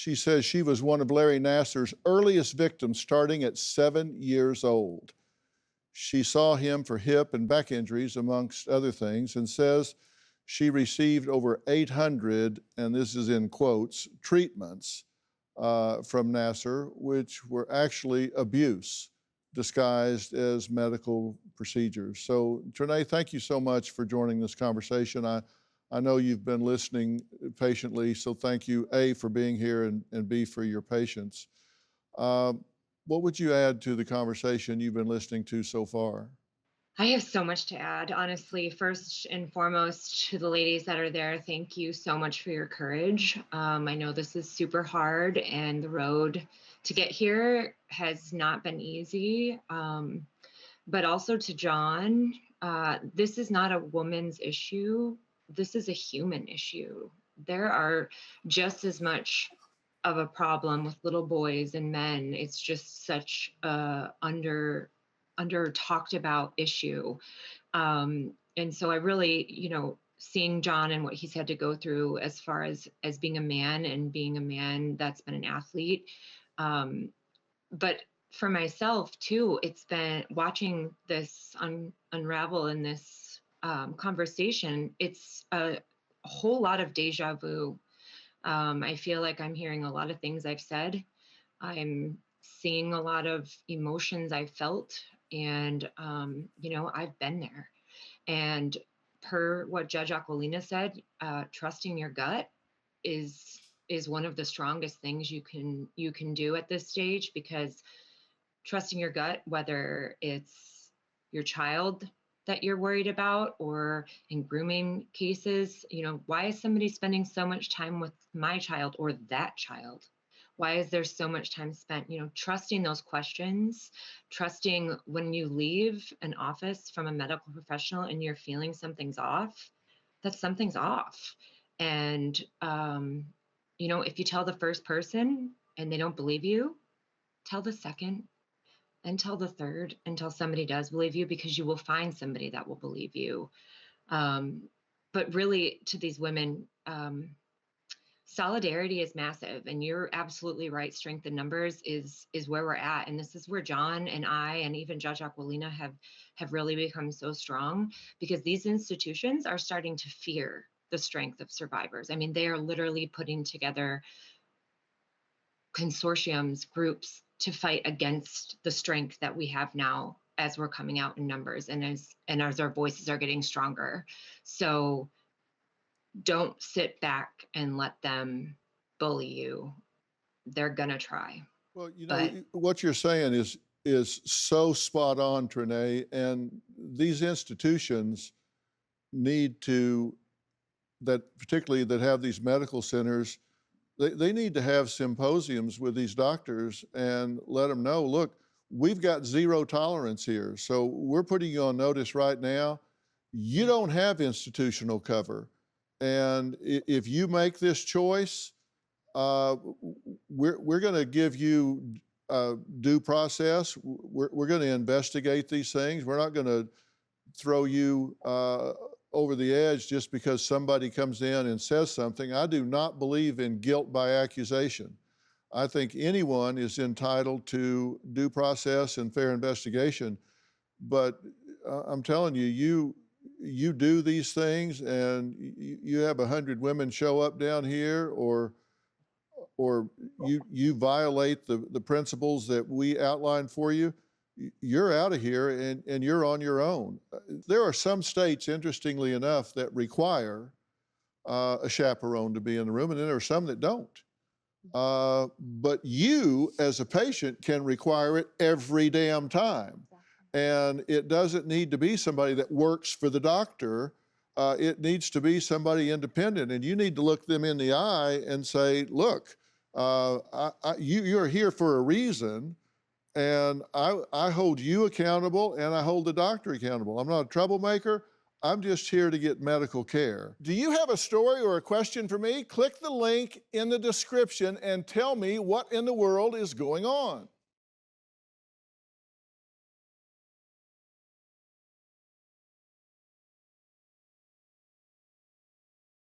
She says she was one of Larry Nassar's earliest victims starting at 7 years old. She saw him for hip and back injuries, amongst other things, and says she received over 800, and this is in quotes, treatments from Nassar, which were actually abuse disguised as medical procedures. So, Trinae, thank you so much for joining this conversation. I know you've been listening patiently, so thank you, A, for being here, and B, for your patience. What would you add to the conversation you've been listening to so far? I have so much to add, honestly. First and foremost, to the ladies that are there, thank you so much for your courage. I know this is super hard, and the road to get here has not been easy. But also to Jon, this is not a woman's issue. This is a human issue. There are just as much of a problem with little boys and men. It's just such a under talked about issue. And so I really, seeing Jon and what he's had to go through as far as being a man and being a man that's been an athlete. But for myself too, it's been watching this unravel in this conversation. It's a whole lot of deja vu. I feel like I'm hearing a lot of things I've said. I'm seeing a lot of emotions I've felt, and I've been there. And per what Judge Aquilina said, trusting your gut is one of the strongest things you can do at this stage, because trusting your gut, whether it's your child that you're worried about, or in grooming cases, why is somebody spending so much time with my child or that child? Why is there so much time spent, trusting those questions, trusting when you leave an office from a medical professional and you're feeling something's off, that something's off. And, if you tell the first person and they don't believe you, tell the second, and tell the third, until somebody does believe you, because you will find somebody that will believe you. But really, to these women, solidarity is massive, and you're absolutely right. Strength in numbers is where we're at, and this is where Jon and I and even Judge Aquilina have really become so strong, because these institutions are starting to fear the strength of survivors. I mean, they are literally putting together consortiums, groups, to fight against the strength that we have now as we're coming out in numbers, and as our voices are getting stronger. So don't sit back and let them bully you. They're gonna try. Well, But what you're saying is so spot on, Trinae, and these institutions need to, that particularly that have these medical centers, they need to have symposiums with these doctors and let them know, look, we've got zero tolerance here. So we're putting you on notice right now. You don't have institutional cover. And if you make this choice, we're going to give you due process. We're going to investigate these things. We're not going to throw you over the edge just because somebody comes in and says something. I do not believe in guilt by accusation. I think anyone is entitled to due process and fair investigation. But I'm telling you, you do these things, and you have 100 women show up down here, or you violate the principles that we outlined for you, you're out of here, and you're on your own. There are some states, interestingly enough, that require a chaperone to be in the room, and then there are some that don't. But you, as a patient, can require it every damn time. And it doesn't need to be somebody that works for the doctor. It needs to be somebody independent, and you need to look them in the eye and say, look, you're here for a reason, and I hold you accountable, and I hold the doctor accountable. I'm not a troublemaker. I'm just here to get medical care. Do you have a story or a question for me? Click the link in the description and tell me what in the world is going on.